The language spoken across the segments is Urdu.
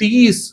30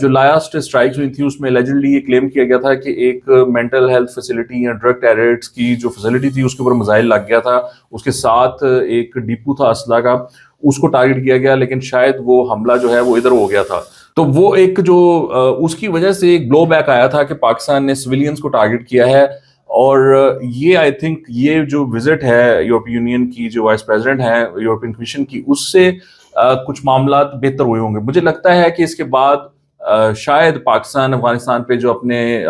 جو لاسٹ اسٹرائکس ہوئی تھی اس میں اللیجڈلی یہ کلیم کیا گیا تھا کہ ایک مینٹل ہیلتھ فیسلٹی یا ڈرگ ٹیررٹس کی جو فیسلٹی تھی اس کے اوپر میزائل لگ گیا تھا، اس کے ساتھ ایک ڈپو تھا اسلحہ کا، اس کو ٹارگٹ کیا گیا، لیکن شاید وہ حملہ جو ہے وہ ادھر ہو گیا تھا. تو وہ ایک جو اس کی وجہ سے ایک بلو بیک آیا تھا کہ پاکستان نے سویلینز کو ٹارگٹ کیا ہے. اور یہ آئی تھنک یہ جو وزٹ ہے یورپی یونین کی جو وائس پریزیڈنٹ ہیں یورپین کمیشن کی، اس سے کچھ معاملات بہتر ہوئے ہوں گے. مجھے لگتا ہے کہ اس کے بعد شاید پاکستان افغانستان پہ جو اپنے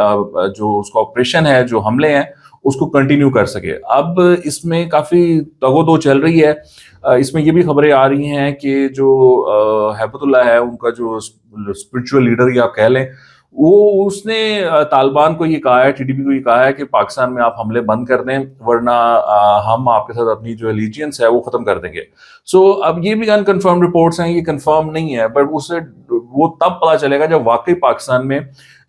جو اس کا آپریشن ہے، جو حملے ہیں، اس کو کنٹینیو کر سکے. اب اس میں کافی تگ و دو چل رہی ہے. اس میں یہ بھی خبریں آ رہی ہیں کہ جو ہیبت اللہ ہے، ان کا جو اسپرچول لیڈر یا آپ کہہ لیں، وہ اس نے طالبان کو یہ کہا ہے، ٹی ڈی پی کو یہ کہا ہے کہ پاکستان میں آپ حملے بند کر دیں ورنہ ہم آپ کے ساتھ اپنی جو الیجینس ہے وہ ختم کر دیں گے. سو اب یہ بھی انکنفرم رپورٹس ہیں، یہ کنفرم نہیں ہے، بٹ اس سے وہ تب پتہ چلے گا جب واقعی پاکستان میں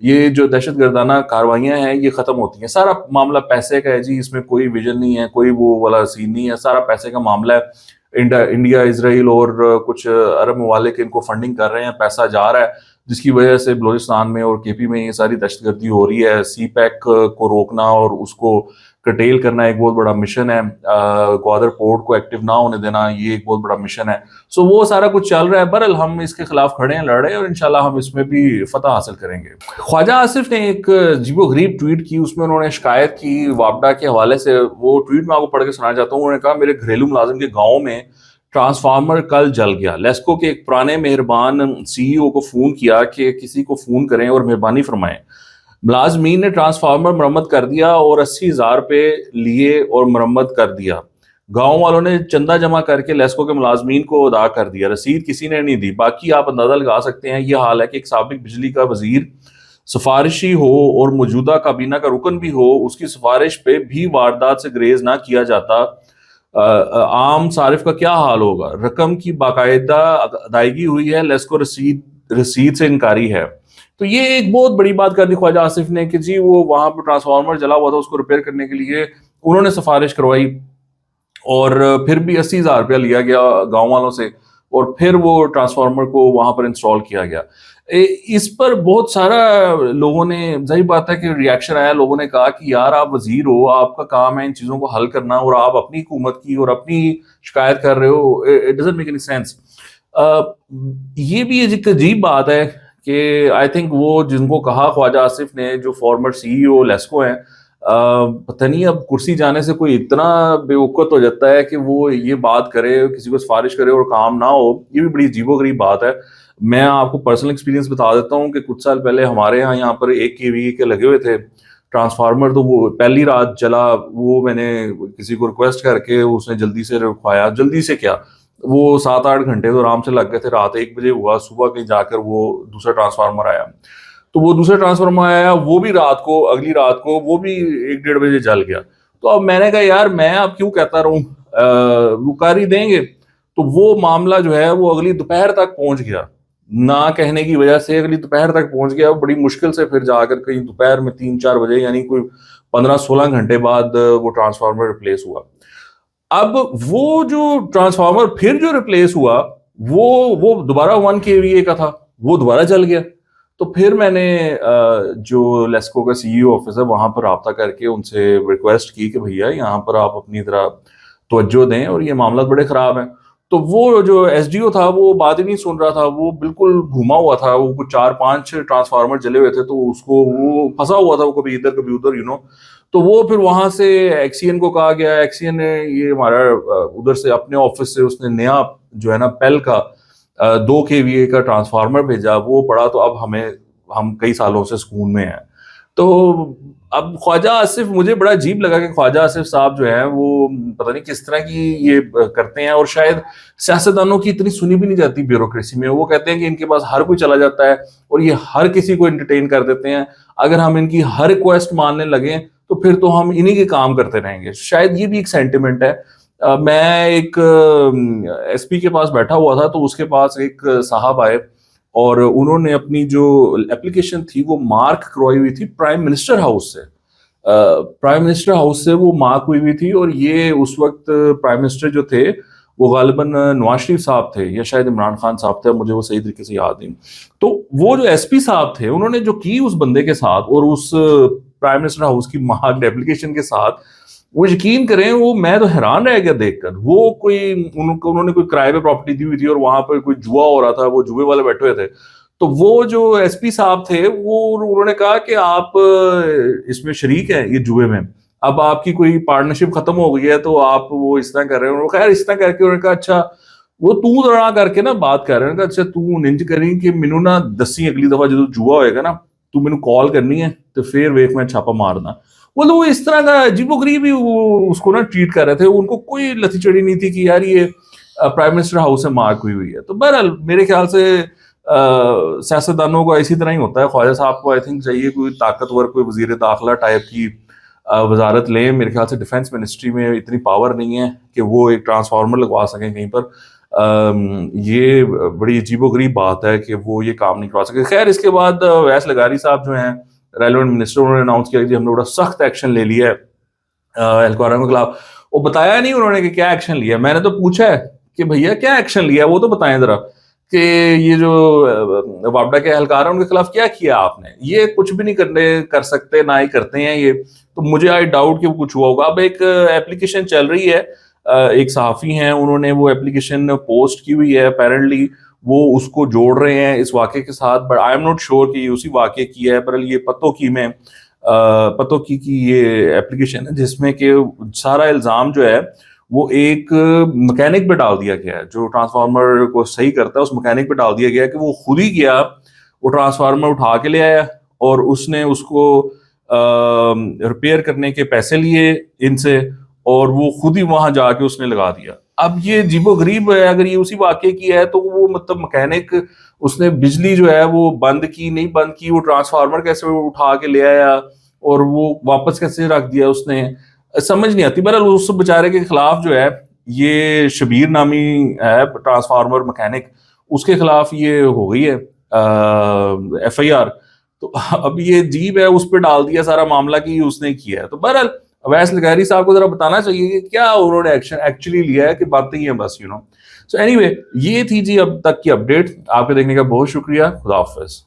یہ جو دہشت گردانہ کاروائیاں ہیں یہ ختم ہوتی ہیں. سارا معاملہ پیسے کا ہے جی، اس میں کوئی ویژن نہیں ہے، کوئی وہ والا سین نہیں ہے، سارا پیسے کا معاملہ ہے. انڈیا، اسرائیل اور کچھ عرب ممالک ان کو فنڈنگ کر رہے ہیں، پیسہ جا رہا ہے، جس کی وجہ سے بلوچستان میں اور کے پی میں یہ ساری دہشت گردی ہو رہی ہے. سی پیک کو روکنا اور اس کو کرٹیل کرنا ایک بہت بڑا مشن ہے. گوادر پورٹ کو ایکٹیو نہ ہونے دینا یہ ایک بہت بڑا مشن ہے. سو وہ سارا کچھ چل رہا ہے. بہرحال ہم اس کے خلاف کھڑے ہیں، لڑ رہے ہیں، اور انشاءاللہ ہم اس میں بھی فتح حاصل کریں گے. خواجہ آصف نے ایک عجیب و غریب ٹویٹ کی، اس میں انہوں نے شکایت کی وابڈا کے حوالے سے. وہ ٹویٹ میں آپ کو پڑھ کے سنانا چاہتا ہوں. انہوں نے کہا میرے گھریلو ملازم کے گاؤں میں ٹرانسفارمر کل جل گیا. لیسکو کے ایک پرانے مہربان سی ای او کو فون کیا کہ کسی کو فون کریں اور مہربانی فرمائیں. ملازمین نے ٹرانسفارمر مرمت کر دیا اور 80,000 روپے لیے اور مرمت کر دیا. گاؤں والوں نے چندہ جمع کر کے لیسکو کے ملازمین کو ادا کر دیا. رسید کسی نے نہیں دی. باقی آپ اندازہ لگا سکتے ہیں. یہ حال ہے کہ ایک سابق بجلی کا وزیر سفارشی ہو اور موجودہ کابینہ کا رکن بھی ہو، اس کی سفارش پہ بھی واردات سے گریز نہ کیا جاتا. عام صارف کا کیا حال ہوگا؟ رقم کی باقاعدہ ادائیگی ہوئی ہے، لیسکو رسید سے انکاری ہے. تو یہ ایک بہت بڑی بات کر دی خواجہ آصف نے کہ جی وہ وہاں پہ ٹرانسفارمر جلا ہوا تھا، اس کو ریپیئر کرنے کے لیے انہوں نے سفارش کروائی اور پھر بھی 80,000 روپیہ لیا گیا گاؤں والوں سے، اور پھر وہ ٹرانسفارمر کو وہاں پر انسٹال کیا گیا. اس پر بہت سارا لوگوں نے، ظاہر بات ہے کہ ریاکشن آیا. لوگوں نے کہا کہ یار آپ وزیر ہو، آپ کا کام ہے ان چیزوں کو حل کرنا، اور آپ اپنی حکومت کی اور اپنی شکایت کر رہے ہو. It doesn't make any sense. یہ بھی ایک عجیب بات ہے کہ آئی تھنک وہ جن کو کہا خواجہ آصف نے، جو فارمر سی ای او لیسکو ہیں، پتہ نہیں اب کرسی جانے سے کوئی اتنا بے وقت ہو جاتا ہے کہ وہ یہ بات کرے، کسی کو سفارش کرے اور کام نہ ہو. یہ بھی بڑی عجیب و غریب بات ہے. میں آپ کو پرسنل ایکسپیرینس بتا دیتا ہوں کہ کچھ سال پہلے ہمارے یہاں پر 1 kVA کے لگے ہوئے تھے ٹرانسفارمر. تو وہ پہلی رات جلا. وہ میں نے کسی کو ریکویسٹ کر کے اس نے جلدی سے رکھوایا. جلدی سے کیا، وہ 7-8 گھنٹے تو آرام سے لگ گئے تھے. رات 1 بجے ہوا، صبح کہیں جا کر وہ دوسرا ٹرانسفارمر آیا. تو وہ دوسرا ٹرانسفارمر آیا، وہ بھی رات کو، اگلی رات کو وہ بھی 1-1.5 بجے جل گیا. تو اب میں نے کہا یار میں اب کیوں کہتا رہوں، وہ کر ہی دیں گے. تو وہ معاملہ جو ہے وہ اگلی دوپہر تک پہنچ گیا. نہ کہنے کی وجہ سے اگلی دوپہر تک پہنچ گیا. بڑی مشکل سے پھر جا کر کہیں دوپہر میں 3-4 بجے، یعنی کوئی 15-16 گھنٹے بعد وہ ٹرانسفارمر ریپلیس ہوا. اب وہ جو ٹرانسفارمر پھر جو ریپلیس ہوا وہ دوبارہ 1 kVA کا تھا، وہ دوبارہ جل گیا. تو پھر میں نے جو لیسکو کا سی ای او آفس ہے وہاں پر رابطہ کر کے ان سے ریکویسٹ کی کہ بھیا یہاں پر آپ اپنی طرح توجہ دیں اور یہ معاملات بڑے خراب ہیں. تو وہ جو ایس ڈی او تھا وہ بات ہی نہیں سن رہا تھا. وہ بالکل گھوما ہوا تھا. وہ کچھ 4-5 ٹرانسفارمر جلے ہوئے تھے تو اس کو وہ پھنسا ہوا تھا، وہ کبھی ادھر کبھی ادھر تو وہ پھر وہاں سے ایکسین کو کہا گیا. ایکسین نے یہ ہمارا ادھر سے اپنے آفس سے اس نے نیا جو ہے نا پیل کا 2 kVA کا ٹرانسفارمر بھیجا. وہ پڑا تو اب ہم کئی سالوں سے سکون میں ہیں. تو اب خواجہ آصف، مجھے بڑا عجیب لگا کہ خواجہ آصف صاحب جو ہیں وہ پتہ نہیں کس طرح کی یہ کرتے ہیں، اور شاید سیاستدانوں کی اتنی سنی بھی نہیں جاتی بیوروکریسی میں. وہ کہتے ہیں کہ ان کے پاس ہر کوئی چلا جاتا ہے اور یہ ہر کسی کو انٹرٹین کر دیتے ہیں. اگر ہم ان کی ہر ریکویسٹ ماننے لگیں تو پھر تو ہم انہی کے کام کرتے رہیں گے. شاید یہ بھی ایک سینٹیمنٹ ہے. میں ایک ایس پی کے پاس بیٹھا ہوا تھا تو اس کے پاس ایک صاحب آئے اور انہوں نے اپنی جو اپلیکیشن تھی وہ مارک کروائی ہوئی تھی پرائم منسٹر ہاؤس سے. پرائم منسٹر ہاؤس سے وہ مارک ہوئی ہوئی تھی، اور یہ اس وقت پرائم منسٹر جو تھے وہ غالباً نواز شریف صاحب تھے یا شاید عمران خان صاحب تھے، مجھے وہ صحیح طریقے سے یاد نہیں. تو وہ جو ایس پی صاحب تھے انہوں نے جو کی اس بندے کے ساتھ اور اس پرائم منسٹر ہاؤس کی مارکڈ اپلیکیشن کے ساتھ، وہ یقین کریں وہ میں تو حیران رہ گیا دیکھ کر. وہ کوئی انہوں نے کوئی کرائے پہ پراپرٹی دی ہوئی تھی اور وہاں پہ کوئی جوا ہو رہا تھا، وہ جوئے والے بیٹھے ہوئے تھے. تو وہ جو ایس پی صاحب تھے وہ انہوں نے کہا کہ آپ اس میں شریک ہیں یہ جوئے میں، اب آپ کی کوئی پارٹنرشپ ختم ہو گئی ہے تو آپ وہ اس طرح کر رہے ہیں. خیر اس طرح کر کے انہوں نے کہا اچھا وہ تو ذرا کر کے نا بات کر رہے ہیں کہ اچھا تو ننج کریں کہ مینوں نا دسی اگلی دفعہ جدو جوا ہوئے گا نا تو مینوں کال کرنی ہے تو پھر ویخ میں چھاپا مارنا. وہ اس طرح کا عجیب و غریب ہی اس کو نا ٹریٹ کر رہے تھے. ان کو کوئی لتھی چڑی نہیں تھی کہ یار یہ پرائم منسٹر ہاؤس سے مارک ہوئی ہے. تو بہرحال میرے خیال سے سیاستدانوں کو اسی طرح ہی ہوتا ہے. خواجہ صاحب کو آئی تھنک چاہیے کوئی طاقتور کوئی وزیر داخلہ ٹائپ کی وزارت لیں. میرے خیال سے ڈیفینس منسٹری میں اتنی پاور نہیں ہے کہ وہ ایک ٹرانسفارمر لگوا سکیں کہیں پر. یہ بڑی عجیب و غریب بات ہے کہ وہ یہ کام نہیں کروا سکے. خیر اس کے بعد ویس لغاری صاحب جو ہیں ریلیونٹ منسٹر، انہوں نے اناؤنس کیا کہ ہم نے بڑا سخت ایکشن لے لیا ہے اہلکاروں کے خلاف. وہ بتایا نہیں انہوں نے کہ کیا ایکشن لیا. میں نے تو پوچھا ہے کہ بھیا کیا ایکشن لیا وہ تو بتائیں ذرا کہ یہ جو وابڈا کے اہلکار ہیں ان کے خلاف کیا کیا آپ نے. یہ کچھ بھی نہیں کر سکتے، نہ ہی کرتے ہیں یہ. تو مجھے آئی ڈاؤٹ کہ وہ کچھ ہوا ہوگا. اب ایک ایپلیکیشن چل رہی ہے، ایک صحافی ہیں انہوں نے وہ ایپلیکیشن پوسٹ کی ہوئی ہے. اپیرنٹلی وہ اس کو جوڑ رہے ہیں اس واقعے کے ساتھ، but I am not sure کہ یہ اسی واقعے کی ہے. پر یہ پتوں کی یہ ایپلیکیشن ہے جس میں کہ سارا الزام جو ہے وہ ایک مکینک پہ ڈال دیا گیا ہے، جو ٹرانسفارمر کو صحیح کرتا ہے اس مکینک پہ ڈال دیا گیا ہے کہ وہ خود ہی گیا، وہ ٹرانسفارمر اٹھا کے لے آیا اور اس نے اس کو ریپیئر کرنے کے پیسے لیے ان سے اور وہ خود ہی وہاں جا کے اس نے لگا دیا. اب یہ عجیب و غریب ہے. اگر یہ اسی واقعے کی ہے تو وہ مطلب مکینک اس نے بجلی جو ہے وہ بند کی نہیں بند کی، وہ ٹرانسفارمر کیسے اٹھا کے لے آیا اور وہ واپس کیسے رکھ دیا اس نے، سمجھ نہیں آتی. بہرحال اس بیچارے کے خلاف جو ہے یہ شبیر نامی ہے ٹرانسفارمر مکینک، اس کے خلاف یہ ہو گئی ہے ایف آئی آر. تو اب یہ عجیب ہے اس پہ ڈال دیا سارا معاملہ کہ اس نے کیا ہے. تو بہرحال اویس لغاری صاحب کو ذرا بتانا چاہیے کہ کیا انہوں نے ایکشن ایکچولی لیا ہے کہ باتیں ہی ہیں بس سو اینی وے یہ تھی جی اب تک کی اپڈیٹ. آپ کے دیکھنے کا بہت شکریہ. خدا حافظ.